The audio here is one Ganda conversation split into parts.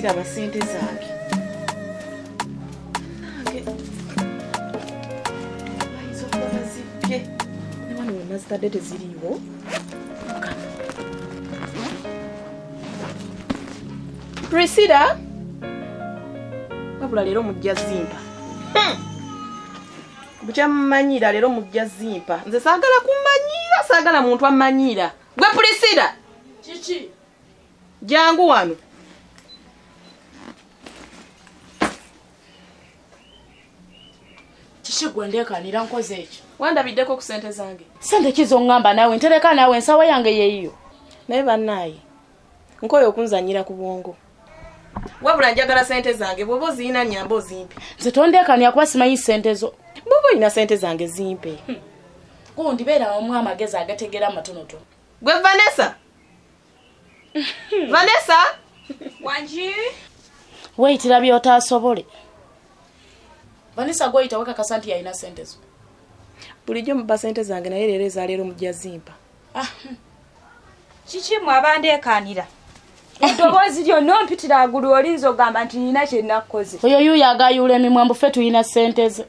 siraba sente zange. Ayinza okuba bazibye. Ne wano we nazitadde teziriiwo. Priscilla, wabula leero mujja zimpa. Bukya mmanyira leero mujja zimpa. Nze saagala kummanyira, saagala muntu ammanyira. Gwe Priscilla. Kiki? Jangu wano. Kiki gwe ndeekanira nkoze ekyo? Wandabiddeko ku sente zange. Sente kizo ngamba naawe ntereka naawe ensawo yange yeeyo. Naye bannaaye, nkoyo okunzanyira ku bwongo. Wabula njagala sente zange, bw'oba oziyina nnyamba ozimpe. Nze tondeekanira kuba simanyi sente zo. Bw'oba olina sente zange zimpe. Gundi beera omu amagezi agategera amatonotono. Gwe Vanessa? Vanessa? Wanji? Weeyitira by'otaasobole. Vanessa gweyita wekakasa nti yalina sente zo. Bulijjo mubba sente zange naye leero ezaleero mujja zimpa. Kiki mwabandeekanira? Eddoboozi lyonna ompitira agulu olinza ogamba nti nina kye nakkoze. Oyo yuuyo agayuula emimwa mbu ffe tulina sente ze.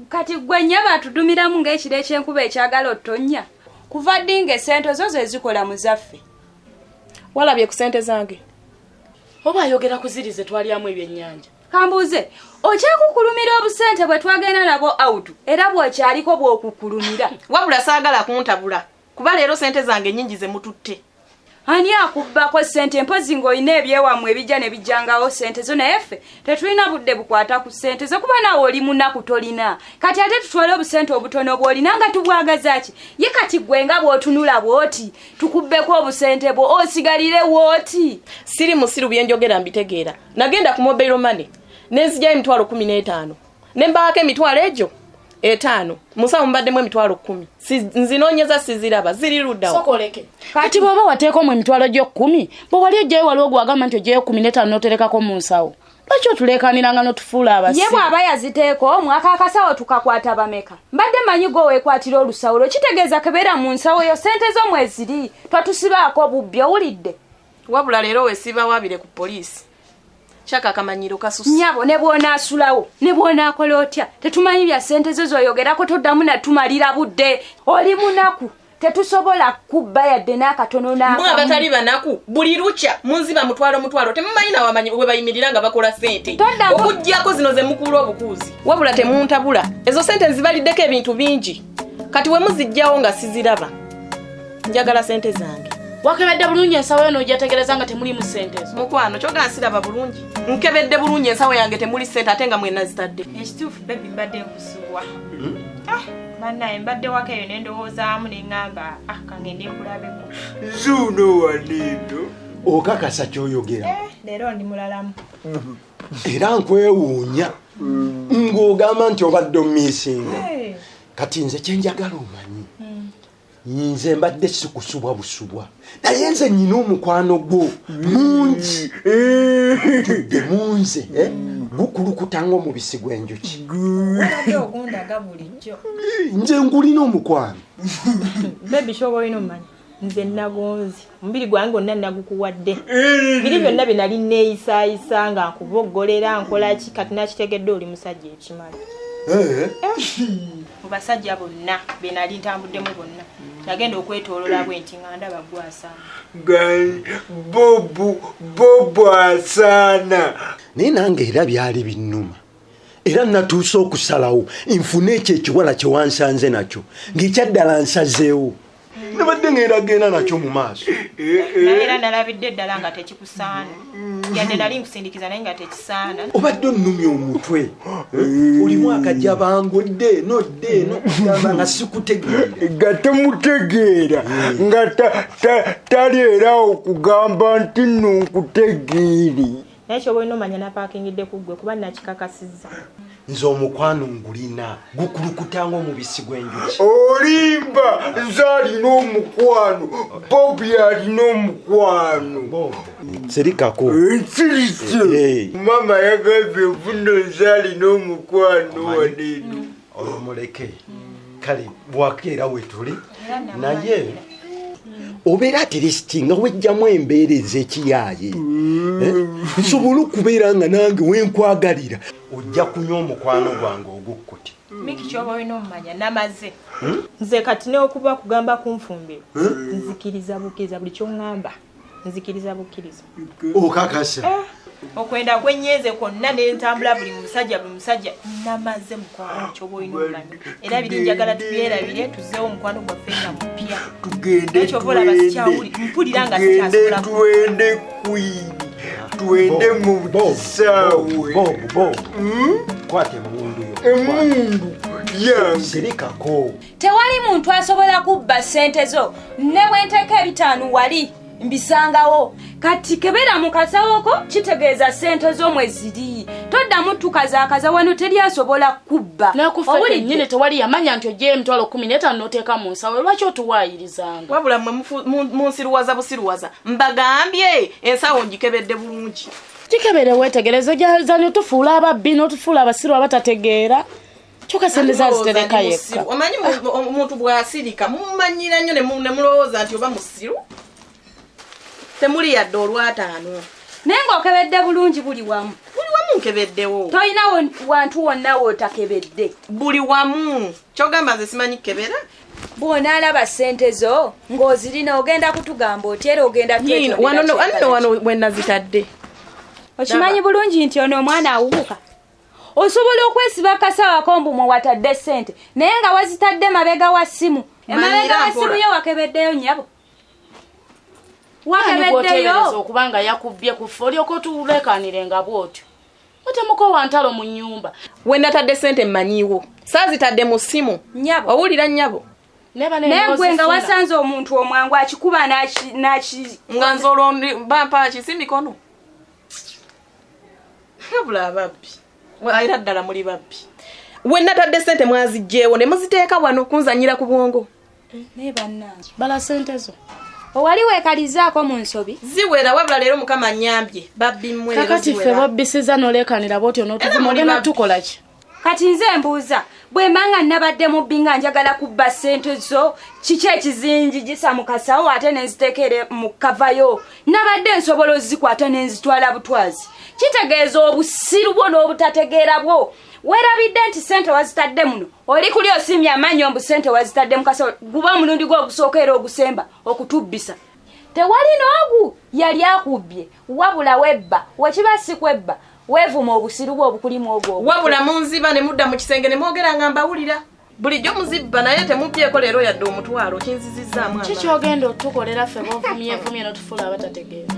Kati gwe nnya batudumiramu ng'ekiro eky'enkuba ekyagala ottonnya. Kuva ddi ng'essente zo ze zikola mu zaffe. Walabye ku sente zange. Oba ayogera ku ziri ze twalyamu ebyennyanja. Kambuuze, okyakukulumira obusente bwe twagenda nabo out era bw'okyaliko bw'okukulumira. Wabula saagala kuntabula. Kuba leero sente zange nnyingi ze mututte. Ani akubbako sente mpozi ng'olina ebyewammwe ebijja ne bijjangawo sente zo naye ffe tetulina budde bukwata ku sente zo kuba naawe oli munaku tolina. Kati ate tutwale obusente obutono bw'olina nga tubwagaza ki? Ye kati gwe nga bw'otunula bw'oti tukubbeko obusente bwo osigalire w'oti. Siri musiru bye njogera mbitegeera. Nagenda ku mobile money nenzigyayo emitwalo 15. Ne mbaako emitwalo egyo 5. Musawo mbaddemu emitwalo 10. Nzinoonyeza siziraba ziri luddawo. Sokoleke. Kati bw'oba wateekamu emitwalo gyo 10, bwe wali ojjayo waliwo gwagamba nti ojjayo 15 n'oterekako mu nsawo. Lwaki otuleekaniranga n'otufuula abasi? Ye bw'aba yaziteeka omwaka akasawo tukakwata bameka. Mbadde manyi gwe weekwatira olusawo lwo kitegeeza kebeera mu nsawo yo sente zo mweziri. Twatusibaako bubbi owulidde. Wabula leero weesiba wabire ku poliisi. Chaka kamanyiro kasusi. Nyabo ne bw'onaasulawo ne bw'onaakola otya tetumanyi bya sente zo zoyogerako toddamu natumalira budde. Oli munaku tetusobola kubba yadde n'akatono n'akamu. Mbwa batali banaku buli lukya munziba mutwalo temumanyi na wamanyi bwe bayimirira nga bakola sente. Okujjako zino ze mukulu obukuuzi. Wabula temuntabula. Ezo sente nzibaliddeko ebintu bingi. Kati we muzijjawo nga siziraba. Njagala sente zange. Wakebedde bulungi ensawo eno ojjategereza nga temuli mu sente zo. Mukwano kyogala siraba bulungi. Nkebedde bulungi ensawo yange temuli sente ate nga mwena zitadde. Ekituufu baby mbadde nkusuwa. Bannaye mbadde waka eyo ne ndowoozaamu ne ŋŋamba kangende nkulabeko. Zuuno waneeno. Okakasa ky'oyogera. Leero ndi mulalamu. Era nkwewuunya. Ng'ogamba nti obadde omiisinga. Kati nze kye njagala omanyi. Nze mbadde sikusubwa busubwa. Naye nze nnyina omukwano gwo mungi. Tudde munze. Gukulukuta ng'omubisi gw'enjuki. Obadde ogundaga bulijjo. Nze ngulina omukwano. Baby shobo olina omanyi. Nze nagonzi. Omubiri gwange gwonna nagukuwadde. Biri byonna bye nali neeyisaayisa nga nkuboggolera nkola ki kati nakitegedde oli musajja ekimala. Mu basajja bonna be nali ntambuddemu bonna. Nagenda okwetoolola bwenti nga ndaba gwasana. Gai bobu asana. Naye nange era byali binnuma. Era natuusa okusalawo nfune ekyo ekiwala kye wansanze nakyo ng'ekyaddala nsazeewo. Nabadde ng'eragenda nakyo mu maaso. Naye era nalabidde ddala nga tekikusaana. Yadde nali nkusindikiza naye nga tekisaana. Obadde onnumya omutwe. Olimu akajabangodde nodde nokugamba nga sikutegeera. Nga temutegeera. Nga tali era okugamba nti nno nkutegeeri. Naye kyoba olina omanya napaakingidde ku ggwe kuba nakikakasizza. Nze omukwano ngulina gukulukuta ng'omubisi gw'enjuki. Olimba nze alina omukwano. Bobi alina omukwano. Sirikako. Nsirike. Mama yagambye nfuno nze alina omukwano waneeno. Olumuleke. Kale bwakeera we tuli. Naye obeera at least nga wejjamu embeera ez'ekiyaaye nsobola okubeera nga nange wenkwagalira ojja kunywa omukwano gwange ogukkuti Miki kyoba olina omumanya namaze nze kati neokuba kugamba kunfumbiro nzikiriza bukkiriza buli kyoŋŋamba nzikiriza bukkiriza okakasa okwenda kwenyeeze kwonna nentambula buli musajja namaze mukwano kyoba olina omumanya era biri njagala tubyerabire tuzzeewo omukwano gwaffe nga mupya ekyoba olaba sikyawuli mpulira nga sikyasobola tuende mu kisaawe kwata emundu emundu yange sirikako tewali muntu asobola kubba ssente zo ne bwenteeka ebitaano wali mbisangawo kati kebera mu kasawoko kitegeeza ssente zo mwe ziri toddamu tukazaakaza wano teri asobola kubba nakufa nyine tewali yamanya nti ojja emitwalo 15 noteeka mu nsawo lwaki otuwaayirizanga wabula mmwe munsiruwaza busiruwaza mbagambye ensawo ngikebedde bulungi kikebere wetegereza ojja notufuula ababbi notufuula abasiru abatategeera kyokka sente zazitereka yekka omanyi omuntu bw'asirika mumumanyira nnyo ne mulowooza nti oba musiru temuli yadde olwataano naye ng'okebedde bulungi buli wamu nkebeddewo tolina wantu wonna wootakebedde buli wamu kyogamba nze simanyi kukebera bw'onaalaba ssente zo ng'ozirina ogenda kutugamba oti era ogenda wano wenazitadde okimanyi bulungi nti ono omwana awubuka osobola okwesiba kasawako mbumwe watadde ssente naye nga wazitadde mabega wa ssimu emabega wa ssimu yo wakebeddeyo nnyabo wakebeddeyo okubanga yakubbye ku ffe olyoka otulekanire nga bw'otyo otemuko wantalo mu nnyumba wenatadde ssente mmanyiiwo saazitadde mu ssimu nnyabo owulira nnyabo naye gwe nga wasanze omuntu omwangu akikuba nga nze olwo bampa kisimbikono habula ababbi era ddala muli babbi wenatadde ssente mwazigjeewo ne muziteeka wano kunzanyira ku bwongo naye bannange bala ssente zo owali weekalizaako mu nsobi ziwera wabula leero mukama nnyambye babbi mmwe kakati ffe bobbisiza noleekanira bwotyo n'otuvuma ogenda tukola ki kati nze mbuuza bwe mbanga nabadde mubbi nga njagala kubba ssente zo kiki ekizingi gisa mu kasawo ate nenziteekere mu kavayo nabadde nsobola ozikwata nenzitwala butwazi kitegeeza obusiru bwo n'obutategeera bwo weerabidde nti ssente wazitadde muno oli kuli osiimye amanyi ombu ssente wazitadde mu kasawo guba omulundi gwo ogusooka era ogusemba okutubbisa tewali n'ogu yali akubbye wabula webba wekiba si kwebba weevuma obusiru bwo obukulimu ogwo wabula munziba ne mudda mu kisenge ne mwogera nga mbawulira bulijjo muzibba naye temubbyeko leero yadde omutwalo kinzizizzaamu kikyogenda otukolera ffe bovumyevumye n'otufuula abatategeera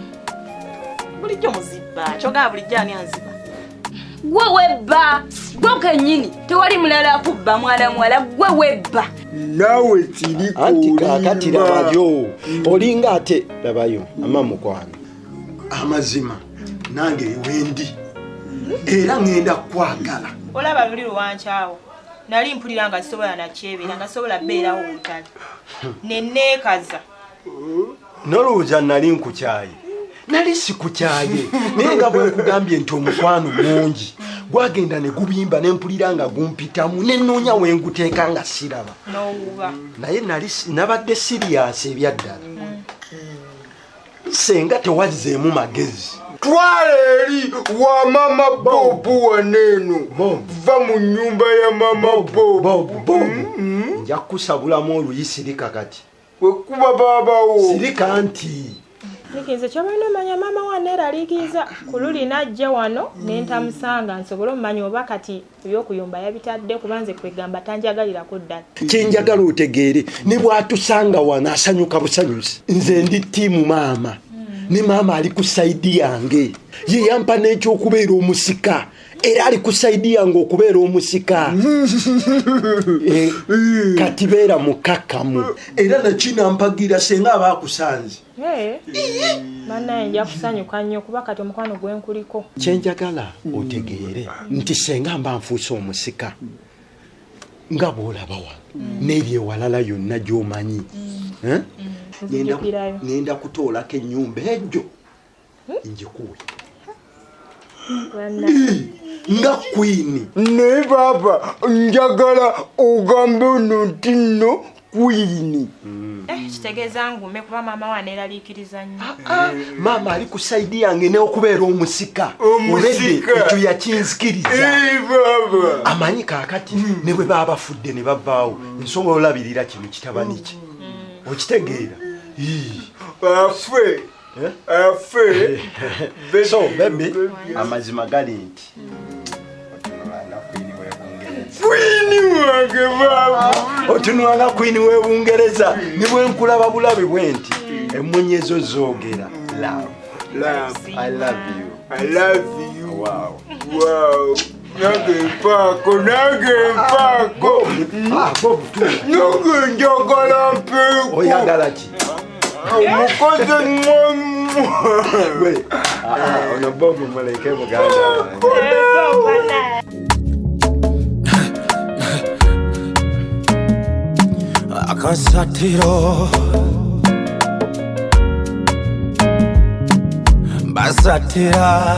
bulijjo muzibba kyogaba bulijjo ani anziba gwe webba gwe kennyini tewali mulala akubba mwana muwala gwe webba naawe siriko anti kaakati labayo olinga ate labayo amamukwano amazima nange wendi era ngenda kwagala olaba luli luwankyawo nali mpulira nga sisobola nakyebera nga sobola beerawo butali neneekaza nolowooza nali nkukyaye nali sikukyaye naye nga bwekugambye nti omukwano mungi gwagenda ne gubimba nempulira nga gumpitamu nenoonya wenguteeka nga siraba nowuba naye nabadde siriyasi ebyaddala senga tewazzeemu magezi twala eri wa mama bobu waneeno va mu nnyumba ya mama bobu nja kukusabulamu oluyisirika kati wekuba baabawo sirika nti nikinze kyobalina omanya maama wange eraliikiriza ku luli najja wano nentamusanga nsobole omumanya oba kati ebyokuyumba yabitadde kubanze kwegamba tanjagalirako ddala kyenjagala otegeere ne bwatusanga wano asanyuka busanyusi nze ndi ttiimu maama ne maama ali ku saidi yange ye yampa n'ekyokubeera omusika era ali ku saidi yange okubeera omusika kati beera mukakkamu era nakinampagira senga aba akusanze mannaye nja kusanyuka nnyo kuba kati omukwano gwenkuliko kyenjagala otegeere nti senga mba nfuuse omusika nga bw'olaba wa n'ebyewalala yonna gy'omanyi ngenda kutoolako ennyumba egyo njikuwe nga kwini naye baaba njagala ogambe ono nti nno queen. Kitegeeza ngume kuba maama waneeraliikiriza nnyo. Maama ali ku saidi yange n'okubeera omusika. Olwedde ekyo yakinzikiriza. Baba. Amanyi kaakati ne bwe baba bafudde ne bavaawo nsobola olabirira kino kitabani ki. Okitegeera? Afe. Afe. So baby, amazima gali nti Queen wange baba. otunwala Queen w'Ebungereza ne bwe nkulaba bulabe bwe nti emmunyezo zoogera. Love. I love you. I love you. Wow. Wow. Nage mpako. Bob tu. Nage njagala mpeko. Oyagala ki? Omukozi We. Ono Bob muleke muganda. Akasatiro basatira